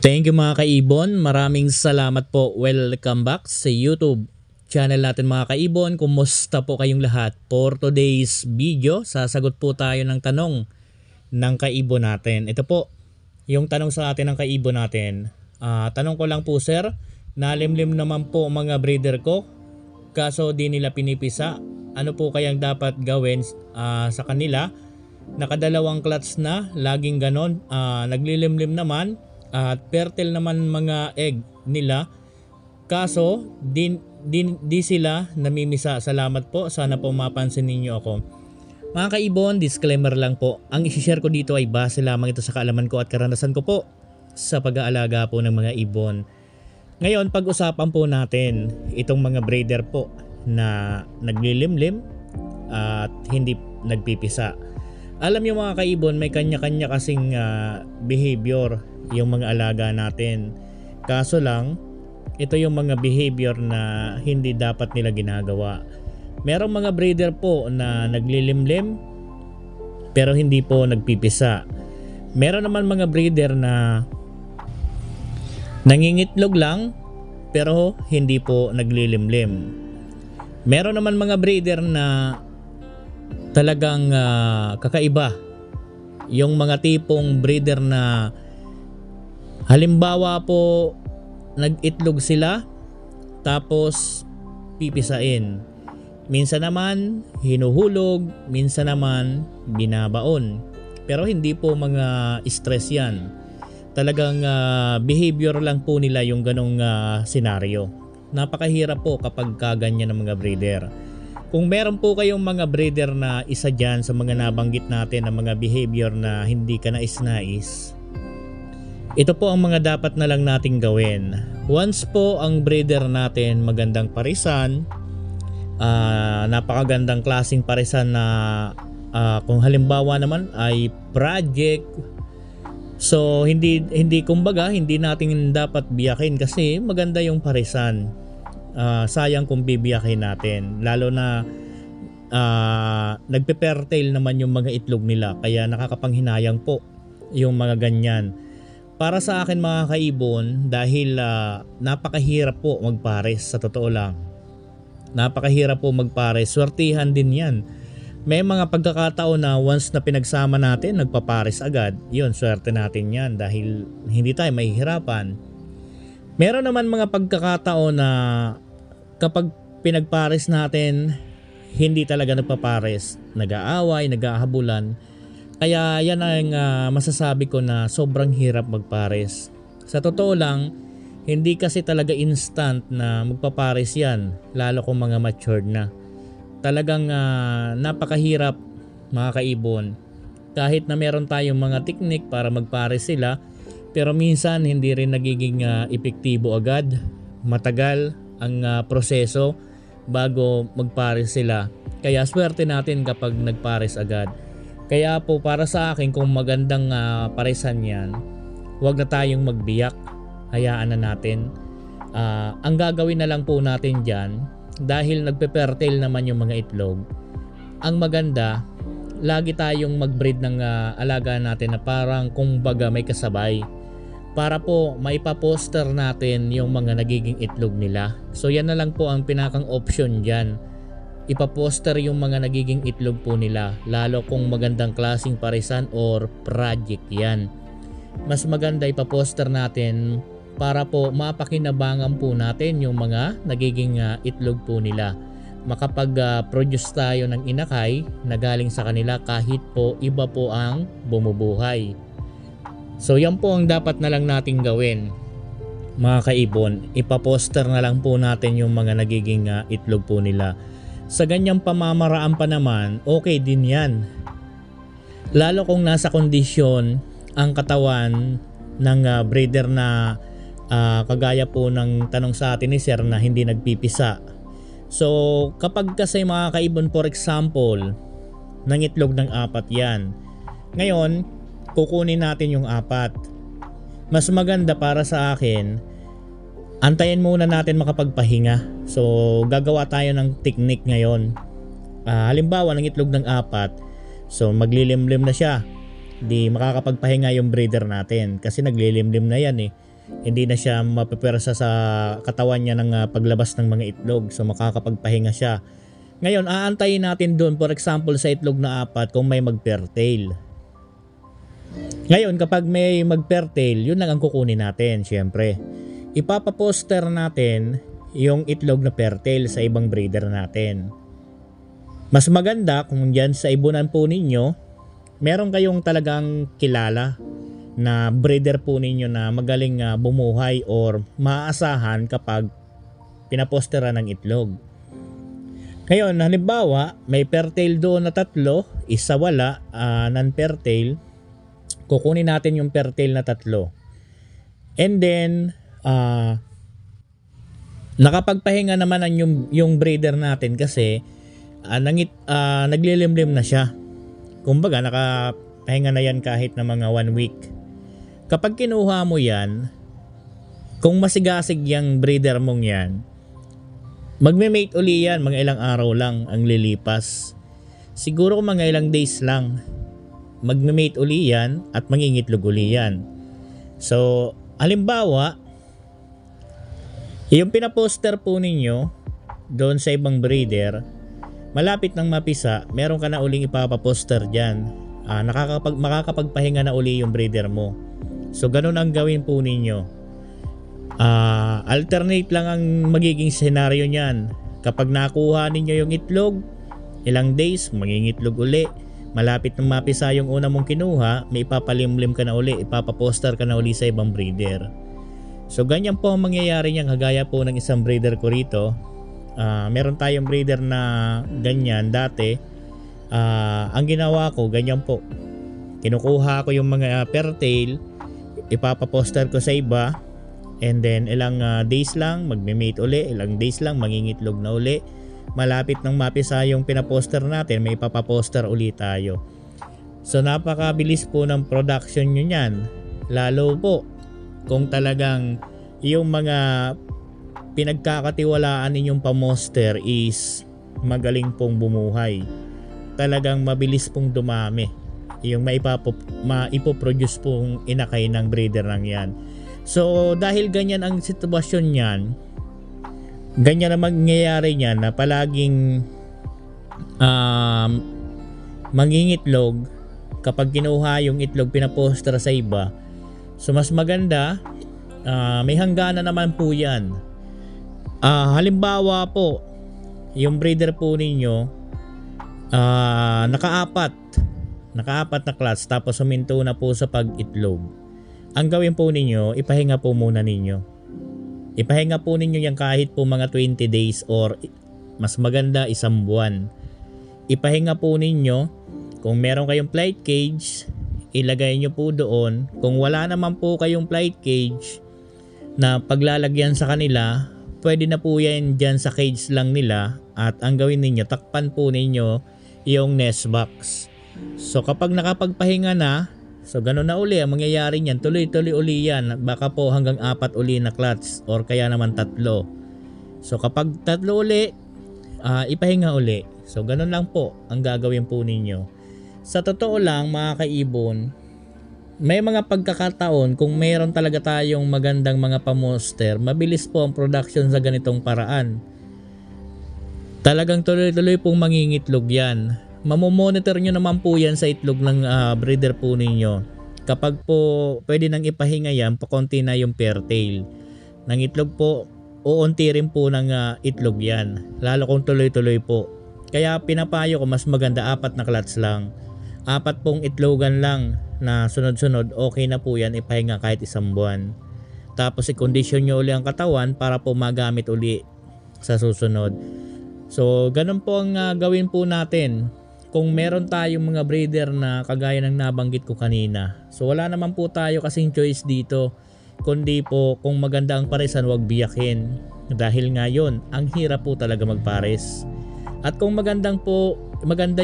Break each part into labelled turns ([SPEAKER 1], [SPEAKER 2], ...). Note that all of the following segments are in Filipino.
[SPEAKER 1] Thank you mga kaibon. Maraming salamat po. Welcome back sa YouTube channel natin mga kaibon. Kumusta po kayong lahat? For today's video, sasagot po tayo ng tanong ng kaibon natin. Ito po, yung tanong sa atin ng kaibon natin. Tanong ko lang po sir, nalimlim naman po mga breeder ko, kaso di nila pinipisa. Ano po kayang dapat gawin sa kanila? Nakadalawang clutch na, laging ganon, naglilimlim naman. At fertile naman mga egg nila, kaso di sila namimisa. Salamat po, sana po mapansin ninyo ako. Mga kaibon, disclaimer lang po, ang isi-share ko dito ay base lamang ito sa kaalaman ko at karanasan ko po sa pag-aalaga po ng mga ibon. Ngayon, pag-usapan po natin itong mga breeder po na naglilimlim at hindi nagpipisa. Alam niyo mga kaibon, may kanya-kanya kasing behavior yung mga alaga natin. Kaso lang, ito yung mga behavior na hindi dapat nila ginagawa. Merong mga breeder po na naglilimlim pero hindi po nagpipisa. Meron naman mga breeder na nangingitlog lang pero hindi po naglilimlim. Meron naman mga breeder na talagang kakaiba. Yung mga tipong breeder na halimbawa po nag-itlog sila tapos pipisain. Minsan naman hinuhulog, minsan naman binabaon. Pero hindi po mga stress yan. Talagang behavior lang po nila yung ganong senaryo. Napakahirap po kapag kaganyan ng mga breeder. Kung meron po kayong mga breeder na isa dyan sa mga nabanggit natin na mga behavior na hindi ka nais-nais, ito po ang mga dapat na lang nating gawin. Once po ang breeder natin magandang parisan, napakagandang klaseng parisan na kung halimbawa naman ay project, so hindi kumbaga hindi natin dapat biyakin kasi maganda yung parisan. Sayang kung bibiyakin natin, lalo na nagpe-fertile naman yung mga itlog nila, kaya nakakapanghinayang po yung mga ganyan. Para sa akin mga kaibon, dahil napakahirap po magpares, sa totoo lang. Napakahirap po magpares, swertihan din yan. May mga pagkakataon na once na pinagsama natin, nagpapares agad. Yun, swerte natin yan dahil hindi tayo mahihirapan. Meron naman mga pagkakataon na kapag pinagpares natin, hindi talaga nagpapares. Nag-aaway, nag-aahabulan. Kaya yan ang masasabi ko na sobrang hirap magpares. Sa totoo lang, hindi kasi talaga instant na magpapares yan, lalo kung mga matured na. Talagang napakahirap mga kaibon. Kahit na meron tayong mga teknik para magpares sila, pero minsan hindi rin nagiging epektibo agad. Matagal ang proseso bago magpares sila. Kaya swerte natin kapag nagpares agad. Kaya po para sa akin, kung magandang paresan yan, huwag na tayong magbiyak. Hayaan na natin. Ang gagawin na lang po natin dyan, dahil nagpe-fertile naman yung mga itlog, ang maganda, lagi tayong mag-breed ng alaga natin na parang kung baga may kasabay. Para po maipaposter natin yung mga nagiging itlog nila. So yan na lang po ang pinakang option dyan. Ipaposter yung mga nagiging itlog po nila, lalo kung magandang klaseng parisan or project yan. Mas maganda ipaposter natin para po mapakinabangan po natin yung mga nagiging itlog po nila. Makapag-produce tayo ng inakay na galing sa kanila kahit po iba po ang bumubuhay. So yan po ang dapat na lang nating gawin mga kaibon. Ipaposter na lang po natin yung mga nagiging itlog po nila. Sa ganyang pamamaraan pa naman, okay din yan. Lalo kung nasa kondisyon ang katawan ng breeder na kagaya po ng tanong sa atin ni Sir na hindi nagpipisa. So kapag kasi mga kaibon, for example, nangitlog ng 4 yan. Ngayon, kukunin natin yung 4. Mas maganda para sa akin, antayin muna natin makapagpahinga. So gagawa tayo ng technique ngayon. Halimbawa ng itlog ng 4, so maglilimlim na siya. Di makakapagpahinga yung breeder natin kasi naglilimlim na yan eh. Hindi na siya mapepersa sa katawan niya ng paglabas ng mga itlog. So makakapagpahinga siya. Ngayon, aantayin natin doon, for example, sa itlog na 4 kung may mag-fertile. Ngayon, kapag may mag-fertile, yun lang ang kukunin natin, syempre. Ipapaposter natin yung itlog na fertile sa ibang breeder natin. Mas maganda kung dyan sa ibunan po ninyo, meron kayong talagang kilala na breeder po ninyo na magaling bumuhay or maaasahan kapag pinaposteran ng itlog. Ngayon, halimbawa, may fertile doon na 3, isa wala, non-fertile. Kukunin natin yung fertile na 3. And then, nakapagpahinga naman yung breeder natin kasi naglilimlim na siya. Kumbaga, nakapahinga na yan kahit na mga 1 week. Kapag kinuha mo yan, kung masigasig yung breeder mong yan, magme-mate uli yan, mga ilang araw lang ang lilipas. Siguro mga ilang days lang, magme-mate uli yan at mangingitlog uli yan. So, halimbawa, yung pinaposter po ninyo doon sa ibang breeder, malapit ng mapisa, meron ka na uling ipapaposter dyan. Makakapagpahinga na uli yung breeder mo. So, ganun ang gawin po ninyo. Alternate lang ang magiging senaryo niyan. Kapag nakuha ninyo yung itlog, ilang days, mangingitlog uli. Malapit ng mapisa yung una mong kinuha, may ipapalimlim ka na uli, ipapaposter ka na uli sa ibang breeder. So ganyan po ang mangyayari niyan, kagaya po ng isang breeder ko rito. Meron tayong breeder na ganyan dati. Ang ginawa ko, ganyan po. Kinukuha ko yung mga fertile, ipapaposter ko sa iba. And then ilang days lang magme-mate uli, ilang days lang mangingitlog na uli. Malapit ng mapisa yung pinaposter natin, may ipapaposter uli tayo. So napakabilis po ng production nyo yan. Lalo po kung talagang yung mga pinagkakatiwalaan ninyong pamoster is magaling pong bumuhay. Talagang mabilis pong dumami yung maipoproduce pong inakay ng breeder ng yan. So dahil ganyan ang sitwasyon niyan, ganyan na mangyayari niyan na palaging mangingitlog kapag kinuha yung itlog pinaposter sa iba. So mas maganda, may hangganan naman po yan. Halimbawa po, yung breeder po ninyo naka-4 na class tapos huminto na po sa pag-itlog. Ang gawin po ninyo, ipahinga po muna ninyo. Ipahinga po ninyo yan kahit po mga 20 days or mas maganda 1 buwan. Ipahinga po ninyo. Kung meron kayong flight cage, ilagay nyo po doon. Kung wala naman po kayong flight cage na paglalagyan sa kanila, pwede na po yan dyan sa cage lang nila. At ang gawin ninyo, takpan po ninyo yung nest box. So kapag nakapagpahinga na, so ganun na uli ang mangyayari niyan, tuloy-tuloy uli yan, baka po hanggang 4 uli na clutch or kaya naman 3. So kapag 3 uli, ipahinga uli. So ganun lang po ang gagawin po ninyo. Sa totoo lang mga kaibon, may mga pagkakataon kung mayroon talaga tayong magandang mga pamoster, mabilis po ang production sa ganitong paraan. Talagang tuloy-tuloy pong mangingitlog yan. Mamomonitor nyo naman po yan sa itlog ng breeder po ninyo. Kapag po pwede nang ipahinga yan, pakonti na yung fertile ng itlog po, uunti rin po ng itlog yan, lalo kung tuloy-tuloy po. Kaya pinapayo ko mas maganda 4 na clutch lang, 4 pong itlogan lang na sunod-sunod, okay na po yan, ipahinga kahit 1 buwan. Tapos i-condition nyo uli ang katawan para po magamit uli sa susunod. So ganun po ang gawin po natin kung meron tayong mga breeder na kagaya ng nabanggit ko kanina. So wala naman po tayo kasing choice dito, kundi po kung maganda ang paresan, wag biyakin. Dahil ngayon, ang hirap po talaga magpares. At kung maganda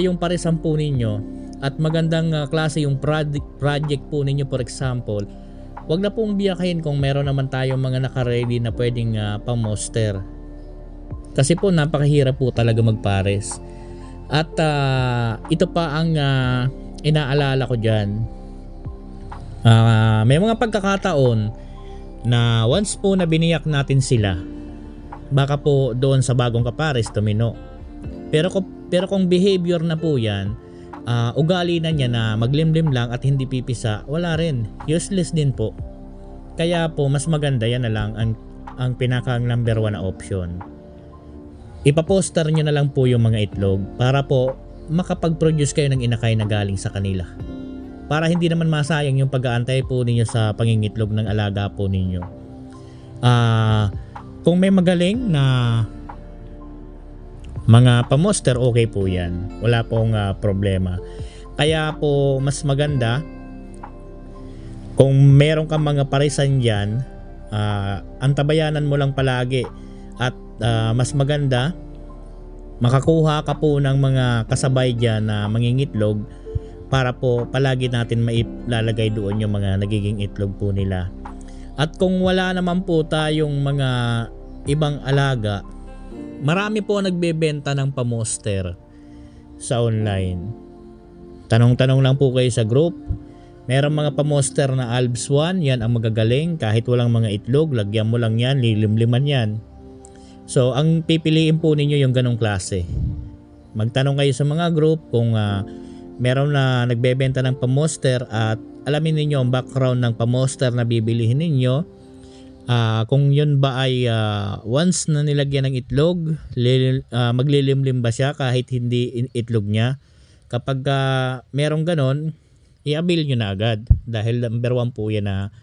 [SPEAKER 1] yung paresan po ninyo at magandang klase yung project po ninyo, for example, wag na pong biyakin kung meron naman tayong mga naka-ready na pwedeng pamoster. Kasi po napakahirap po talaga magpares. At ito pa ang inaalala ko dyan. May mga pagkakataon na once po na biniyak natin sila, baka po doon sa bagong kapares tumino. Pero kung behavior na po yan, ugali na niya na maglimlim lang at hindi pipisa, wala rin, useless din po. Kaya po mas maganda yan na lang ang pinakang number 1 na option. Ipaposter nyo na lang po yung mga itlog para po makapag-produce kayo ng inakay na galing sa kanila. Para hindi naman masayang yung pag-aantay po ninyo sa pangingitlog ng alaga po ninyo. Kung may magaling na mga pamoster, okay po yan. Wala pong problema. Kaya po mas maganda kung meron kang mga parisan dyan, antabayanan mo lang palagi. At mas maganda makakuha ka po ng mga kasabay dyan na mangingitlog para po palagi natin mailalagay doon yung mga nagiging itlog po nila. At kung wala naman po tayong mga ibang alaga, marami po nagbebenta ng pamoster sa online. Tanong-tanong lang po kayo sa group. Merong mga pamoster na Albs 1, yan ang magagaling. Kahit walang mga itlog, lagyan mo lang yan, lilimliman yan. So, ang pipiliin po ninyo yung ganong klase. Magtanong kayo sa mga group kung meron na nagbebenta ng pamoster at alamin ninyo ang background ng pamoster na bibilihin ninyo. Kung yun ba ay once na nilagyan ng itlog, maglilimlim ba siya kahit hindi itlog niya. Kapag merong ganon, i-avail nyo na agad dahil number 1 po yan na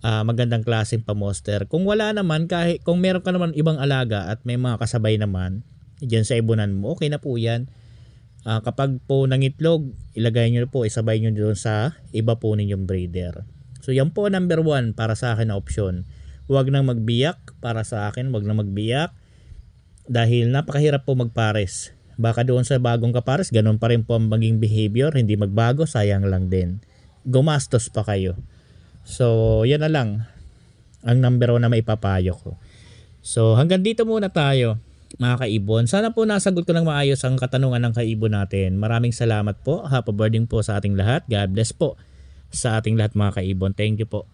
[SPEAKER 1] magandang klaseng pamoster. Kung wala naman, kahit kung meron ka naman ibang alaga at may mga kasabay naman dyan sa ibunan mo, okay na po yan. Kapag po nangitlog, ilagay nyo po, isabay nyo doon sa iba po ninyong breeder. So yan po number 1 para sa akin na option. Huwag nang magbiyak, para sa akin huwag nang magbiyak dahil napakahirap po magpares. Baka doon sa bagong kapares, ganun pa rin po ang maging behavior, hindi magbago, sayang lang din. Gumastos pa kayo. So yan na lang ang number 1 na maipapayo ko. So hanggang dito muna tayo mga kaibon. Sana po nasagot ko ng maayos ang katanungan ng kaibon natin. Maraming salamat po. Happy birthday po sa ating lahat. God bless po sa ating lahat mga kaibon. Thank you po.